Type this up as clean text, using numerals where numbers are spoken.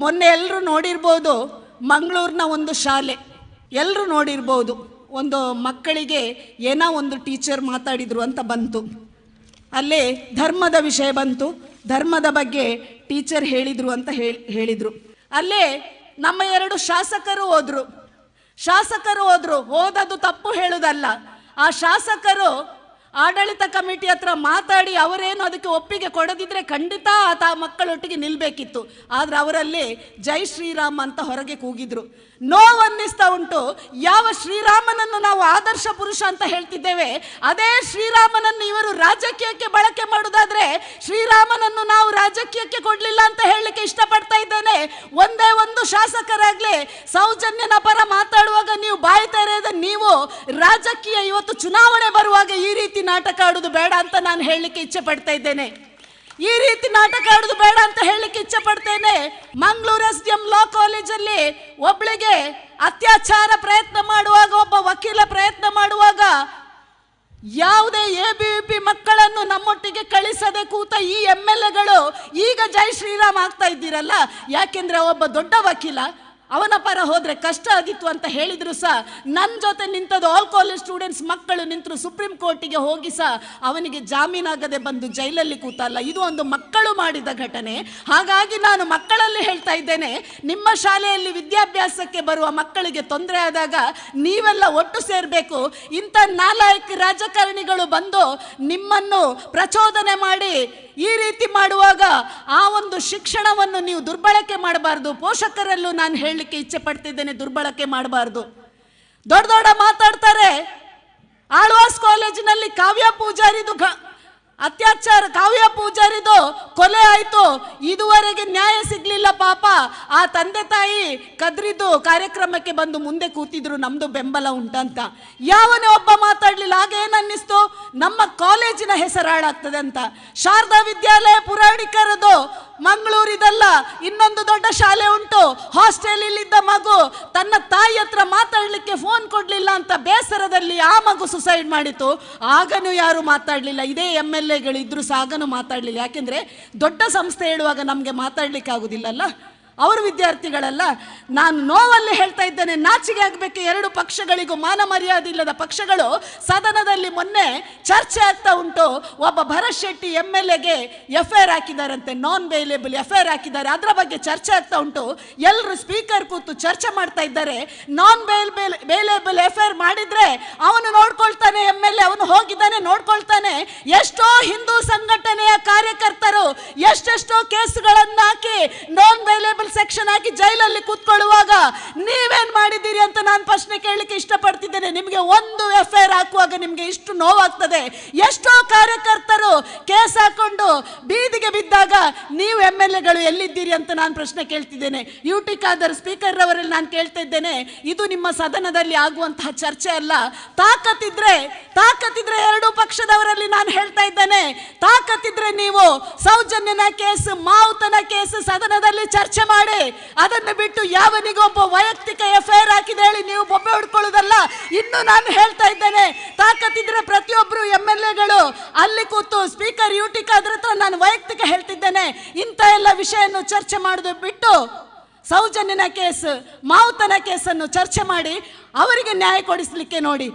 ಮೊನ್ನೆ ಎಲ್ಲರೂ ನೋಡಿರ್ಬೋದು, ಮಂಗಳೂರಿನ ಒಂದು ಶಾಲೆ ಎಲ್ಲರೂ ನೋಡಿರ್ಬೋದು. ಒಂದು ಮಕ್ಕಳಿಗೆ ಏನೋ ಒಂದು ಟೀಚರ್ ಮಾತಾಡಿದ್ರು ಅಂತ ಬಂತು. ಅಲ್ಲೇ ಧರ್ಮದ ವಿಷಯ ಬಂತು, ಧರ್ಮದ ಬಗ್ಗೆ ಟೀಚರ್ ಹೇಳಿದರು ಅಂತ ಹೇಳಿದರು. ಅಲ್ಲೇ ನಮ್ಮ ಎರಡು ಶಾಸಕರು ಹೋದರು. ಹೋದದ್ದು ತಪ್ಪು ಹೇಳುವುದಲ್ಲ. ಆ ಶಾಸಕರು ಆಡಳಿತ ಕಮಿಟಿ ಹತ್ರ ಮಾತಾಡಿ ಅವರೇನು ಅದಕ್ಕೆ ಒಪ್ಪಿಗೆ ಕೊಡದಿದ್ರೆ ಖಂಡಿತ ಆ ಮಕ್ಕಳೊಟ್ಟಿಗೆ ನಿಲ್ಬೇಕಿತ್ತು. ಆದರೆ ಅವರಲ್ಲಿ ಜೈ ಶ್ರೀರಾಮ್ ಅಂತ ಹೊರಗೆ ಕೂಗಿದ್ರು. ನೋವನ್ನಿಸ್ತಾ ಉಂಟು. ಯಾವ ಶ್ರೀರಾಮನನ್ನು ನಾವು ಆದರ್ಶ ಪುರುಷ ಅಂತ ಹೇಳ್ತಿದ್ದೇವೆ, ಅದೇ ಶ್ರೀರಾಮನನ್ನು ಇವರು ರಾಜಕೀಯಕ್ಕೆ ಬಳಕೆ ಮಾಡುವುದಾದ್ರೆ ಶ್ರೀರಾಮನನ್ನು ನಾವು ರಾಜಕೀಯಕ್ಕೆ ಕೊಡ್ಲಿಲ್ಲ ಅಂತ ಹೇಳಲಿಕ್ಕೆ ಇಷ್ಟಪಡ್ತಾ ಇದ್ದೇನೆ. ಒಂದೇ ಒಂದು ಶಾಸಕರಾಗ್ಲಿ ಸೌಜನ್ಯನ ಪರ ಮಾತಾಡುವಾಗ ನೀವು ಬಾಯಿ ತೆರೆಯದ ನೀವು ರಾಜಕೀಯ ಇವತ್ತು ಚುನಾವಣೆ ಬರುವಾಗ ಈ ರೀತಿ ನಾಟಕ ಆಡುವುದು ಬೇಡ ಅಂತ ನಾನು ಹೇಳಲಿಕ್ಕೆ ಇಚ್ಛೆ ಪಡ್ತಾ ಇದ್ದೇನೆ. ಈ ರೀತಿ ನಾಟಕ ಆಡುವುದು ಬೇಡ ಅಂತ ಹೇಳಲಿಕ್ಕೆ ಇಚ್ಛೆ ಪಡ್ತೇನೆ. ಮಂಗಳೂರು SDM ಲಾ ಕಾಲೇಜಲ್ಲಿ ಒಬ್ಬಳಿಗೆ ಅತ್ಯಾಚಾರ ಪ್ರಯತ್ನ ಮಾಡುವಾಗ, ಒಬ್ಬ ವಕೀಲ ಪ್ರಯತ್ನ ಮಾಡುವಾಗ ಯಾವುದೇ ABVP ಮಕ್ಕಳನ್ನು ನಮ್ಮೊಟ್ಟಿಗೆ ಕಳಿಸದೆ ಕೂತ ಈ MLAಗಳು ಈಗ ಜೈ ಶ್ರೀರಾಮ್ ಆಗ್ತಾ ಇದ್ದೀರಲ್ಲ. ಯಾಕೆಂದ್ರೆ ಒಬ್ಬ ದೊಡ್ಡ ವಕೀಲ ಅವನ ಪರ ಹೋದ್ರೆ ಕಷ್ಟ ಆಗಿತ್ತು ಅಂತ ಹೇಳಿದ್ರು ಸಹ ನನ್ನ ಜೊತೆ ನಿಂತದ್ದು ಆಲ್ ಕಾಲೇಜ್ ಸ್ಟೂಡೆಂಟ್ಸ್ ಮಕ್ಕಳು ನಿಂತರು. ಸುಪ್ರೀಂ ಕೋರ್ಟಿಗೆ ಹೋಗಿ ಸಹ ಅವನಿಗೆ ಜಾಮೀನಾಗದೆ ಬಂದು ಜೈಲಲ್ಲಿ ಕೂತಲ್ಲ. ಇದು ಒಂದು ಮಕ್ಕಳು ಮಾಡಿದ ಘಟನೆ. ಹಾಗಾಗಿ ನಾನು ಮಕ್ಕಳಲ್ಲಿ ಹೇಳ್ತಾ ಇದ್ದೇನೆ, ನಿಮ್ಮ ಶಾಲೆಯಲ್ಲಿ ವಿದ್ಯಾಭ್ಯಾಸಕ್ಕೆ ಬರುವ ಮಕ್ಕಳಿಗೆ ತೊಂದರೆ ಆದಾಗ ನೀವೆಲ್ಲ ಒಟ್ಟು ಸೇರಬೇಕು. ಇಂಥ ನಾಲಾಯಕ ರಾಜಕಾರಣಿಗಳು ಬಂದು ನಿಮ್ಮನ್ನು ಪ್ರಚೋದನೆ ಮಾಡಿ ಈ ರೀತಿ ಮಾಡುವಾಗ ಆ ಒಂದು ಶಿಕ್ಷಣವನ್ನು ನೀವು ದುರ್ಬಳಕೆ ಮಾಡಬಾರ್ದು. ಪೋಷಕರಲ್ಲೂ ನಾನು ಹೇಳಲಿಕ್ಕೆ ಇಚ್ಛೆ ಪಡ್ತಿದ್ದೇನೆ, ದುರ್ಬಳಕೆ ಮಾಡಬಾರ್ದು. ದೊಡ್ಡ ದೊಡ್ಡ ಮಾತಾಡ್ತಾರೆ. ಆಳ್ವಾಸ್ ಕಾಲೇಜಿನಲ್ಲಿ ಕಾವ್ಯ ಪೂಜಾರಿದು ಕೊಲೆ ಆಯ್ತು, ಇದುವರೆಗೆ ನ್ಯಾಯ ಸಿಗ್ಲಿಲ್ಲ. ಪಾಪ ಆ ತಂದೆ ತಾಯಿ ಕದ್ರಿದ್ದು ಕಾರ್ಯಕ್ರಮಕ್ಕೆ ಬಂದು ಮುಂದೆ ಕೂತಿದ್ರು, ನಮ್ದು ಬೆಂಬಲ ಉಂಟಂತ. ಯಾವನೇ ಒಬ್ಬ ಮಾತಾಡ್ಲಿಲ್ಲ. ಆಗೇನನ್ನಿಸ್ತು, ನಮ್ಮ ಕಾಲೇಜಿನ ಹೆಸರು ಹಾಳಾಗ್ತದೆ ಅಂತ. ಶಾರದಾ ವಿದ್ಯಾಲಯ ಪುರಾಣಿಕರದು ಮಂಗಳೂರಿದಲ್ಲ, ಇನ್ನೊಂದು ದೊಡ್ಡ ಶಾಲೆ ಉಂಟು. ಹಾಸ್ಟೆಲಿದ್ದ ಮಗು ತನ್ನ ತಾಯಿ ಹತ್ರ ಮಾತಾಡ್ಲಿಕ್ಕೆ ಫೋನ್ ಕೊಡ್ಲಿಲ್ಲ ಅಂತ ಬೇಸರದಲ್ಲಿ ಆ ಮಗು ಸುಸೈಡ್ ಮಾಡಿತು. ಆಗನೂ ಯಾರು ಮಾತಾಡ್ಲಿಲ್ಲ. ಇದೇ MLAಗಳು ಇದ್ರು ಸಹ ಆಗನೂ ಮಾತಾಡ್ಲಿಲ್ಲ. ಯಾಕೆಂದ್ರೆ ದೊಡ್ಡ ಸಂಸ್ಥೆ ಹೇಳುವಾಗ ನಮ್ಗೆ ಮಾತಾಡ್ಲಿಕ್ಕೆ ಆಗುದಿಲ್ಲಲ್ಲ, ಅವರು ವಿದ್ಯಾರ್ಥಿಗಳಲ್ಲ. ನಾನು ನೋವಲ್ಲಿ ಹೇಳ್ತಾ ಇದ್ದೇನೆ, ನಾಚಿಗೆ ಆಗಬೇಕು. ಎರಡು ಪಕ್ಷಗಳಿಗೂ ಮಾನ ಮರ್ಯಾದೆ ಇಲ್ಲದ ಪಕ್ಷಗಳು ಸದನದಲ್ಲಿ ಮೊನ್ನೆ ಚರ್ಚೆ ಆಗ್ತಾ ಉಂಟು. ಒಬ್ಬ ಭರತ್ ಶೆಟ್ಟಿ MLAಗೆ FIR ಹಾಕಿದಾರಂತೆ, ನಾನ್ ಬೇಲೇಬಲ್ FIR ಹಾಕಿದ್ದಾರೆ. ಅದರ ಬಗ್ಗೆ ಚರ್ಚೆ ಆಗ್ತಾ ಉಂಟು. ಎಲ್ಲರೂ ಸ್ಪೀಕರ್ ಕೂತು ಚರ್ಚೆ ಮಾಡ್ತಾ ಇದ್ದಾರೆ. ನಾನ್ ಬೇಲೇಬಲ್ FIR ಮಾಡಿದ್ರೆ ಅವನು ನೋಡ್ಕೊಳ್ತಾನೆ, MLA ಅವನು ಹೋಗಿದ್ದಾನೆ ನೋಡ್ಕೊಳ್ತಾನೆ. ಎಷ್ಟೋ ಹಿಂದೂ ಸಂಘಟನೆಯ ಕಾರ್ಯಕರ್ತರು ಎಷ್ಟೆಷ್ಟೋ ಕೇಸ್ಗಳನ್ನು ಹಾಕಿ ನಾನ್ ಬೇಲೇಬಲ್ ಸೆಕ್ಷನ್ ಹಾಕಿ ಜೈಲಲ್ಲಿ ಕೂತ್ಕೊಳ್ಳುವಾಗ ನೀವೇನ್ ಮಾಡಿದ್ದೀರಿ ಅಂತ ನಾನು ಪ್ರಶ್ನೆ ಕೇಳಲಿಕ್ಕೆ ಇಷ್ಟಪಡ್ತಿದ್ದೇನೆ. ನಿಮಗೆ ಒಂದು FIR ಹಾಕುವಾಗ ನಿಮಗೆ ಇಷ್ಟು ನೋವಾಗ್ತದೆ. ಎಷ್ಟೋ ಕಾರ್ಯಕರ್ತರು ಕೇಸ್ ಹಾಕೊಂಡು ಬೀದಿಗೆ ಬಿದ್ದಾಗ ನೀವು MLAಗಳು ಎಲ್ಲಿದ್ದೀರಿ ಅಂತ ನಾನು ಪ್ರಶ್ನೆ ಕೇಳ್ತಿದ್ದೇನೆ. UT ಖಾದರ್ ಸ್ಪೀಕರ್ ಅವರಲ್ಲಿ ನಾನು ಕೇಳ್ತಾ ಇದ್ದೇನೆ, ಇದು ನಿಮ್ಮ ಸದನದಲ್ಲಿ ಆಗುವಂತಹ ಚರ್ಚೆ ಅಲ್ಲ. ತಾಕತ್ತಿದ್ರೆ ಎರಡೂ ಪಕ್ಷದವರಲ್ಲಿ ನಾನು ಹೇಳ್ತಾ ಇದ್ದೇನೆ, ತಾಕತ್ತಿದ್ರೆ ನೀವು ಸೌಜನ್ಯನ ಕೇಸ್, ಮಾವುತನ ಕೇಸ್ ಸದನದಲ್ಲಿ ಚರ್ಚೆ ಮಾಡಿ. ಅದನ್ನು ಬಿಟ್ಟು ಯಾವನಿಗೊಬ್ಬ ವೈಯಕ್ತಿಕ FIR ಹಾಕಿದ ಹೇಳಿ ನೀವು ಬೊಬ್ಬೆ ಹೊಡ್ಕೊಳ್ಳೋದಲ್ಲ. ಇನ್ನು ನಾನು ಹೇಳ್ತಾ ಇದ್ದೇನೆ, ತಾಕತ್ತಿದ್ರೆ ಪ್ರತಿಯೊಬ್ಬರು MLAಗಳು ಅಲ್ಲಿ ಕೂತು ಸ್ಪೀಕರ್ UT ಖಾದರ್ ಹತ್ರ ನಾನು ವೈಯಕ್ತಿಕ ಹೇಳ್ತಿದ್ದೇನೆ, ಇಂಥ ಎಲ್ಲ ವಿಷಯವನ್ನು ಚರ್ಚೆ ಮಾಡೋದು ಬಿಟ್ಟು ಸೌಜನ್ಯನ ಕೇಸ್, ಮಾವುತನ ಕೇಸನ್ನು ಚರ್ಚೆ ಮಾಡಿ ಅವರಿಗೆ ನ್ಯಾಯ ಕೊಡಿಸಲಿಕ್ಕೆ ನೋಡಿ.